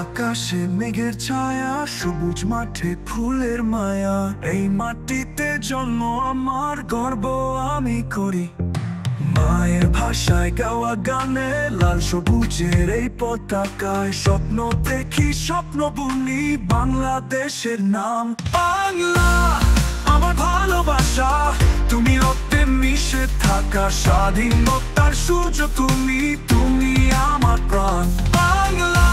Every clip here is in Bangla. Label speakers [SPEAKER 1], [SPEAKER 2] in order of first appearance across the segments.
[SPEAKER 1] আকাশে মেঘের ছায়া, সবুজ মাঠে ফুলের মায়া। এই মাটিতে জন্ম আমার, গর্ব আমি করি। মায়ের ভাষায় গাওয়া গানে, লাল সবুজের এই পতাকায় স্বপ্ন দেখি, স্বপ্ন বুনি, বাংলাদেশের নাম বাংলা। আমার ভালোবাসা, তুমি রক্তে মিশে থাকা স্বাধীনতার সূর্য। তুমি তুমি আমার প্রাণ বাংলা।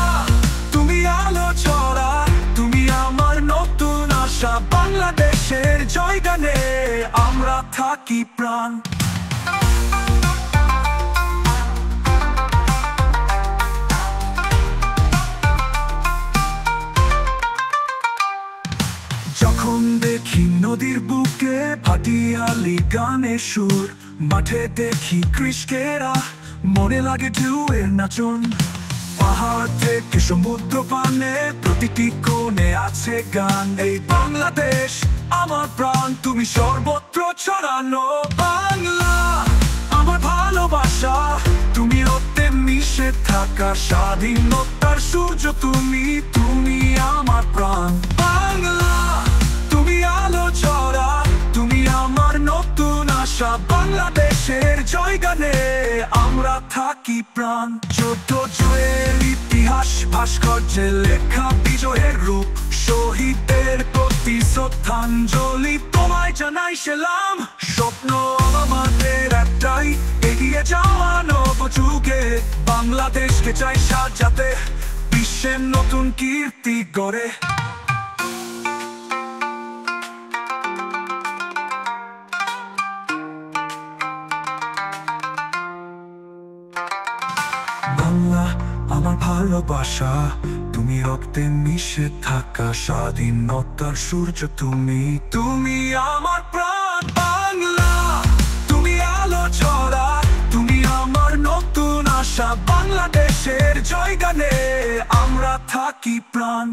[SPEAKER 1] তুমি আলো ছড়া, তুমি আমার নতুন আশা। বাংলাদেশের জয়গানে আমরা থাকি প্রাণ। যখন দেখি নদীর বুকে ভাটিয়ালি গানের সুর, মাঠে দেখি কৃষকেরা, মনে লাগে ঢেউয়ের নাচন। পাহাড় থেকে সমুদ্র পানে, প্রতিটি কোণে আছে গান। এই বাংলাদেশ আমার প্রাণ, তুমি সর্বত্র ছড়ানো বাংলা। আমার ভালোবাসা, তুমি রক্তে মিশে থাকা স্বাধীনতার সূর্য। তুমি তুমি আমার প্রাণ বাংলা। তুমি আলো ছড়া, তুমি আমার নতুন আশা। বাংলাদেশের জয়গানে আমরা থাকি প্রাণ। যুদ্ধ জয়ের ইতিহাস, ভাস্কর্যে লেখা বিজয়ের রূপ। শহীদদের প্রতি শ্রদ্ধাঞ্জলি তোমায় জানাই সেলাম। স্বপ্ন আমাদের একটাই, এগিয়ে যাওয়া নব যুগে। বাংলাদেশকে চাই সাজাতে, বিশ্বের নতুন কীর্তি গড়ে। বাংলা আমার ভালোবাসা, তুমি রক্তে মিশে থাকা স্বাধীনতার সূর্য। তুমি তুমি আমার প্রাণ বাংলা। তুমি আলো ছড়া, তুমি আমার নতুন আশা। বাংলাদেশের জয়গানে আমরা থাকি প্রাণ।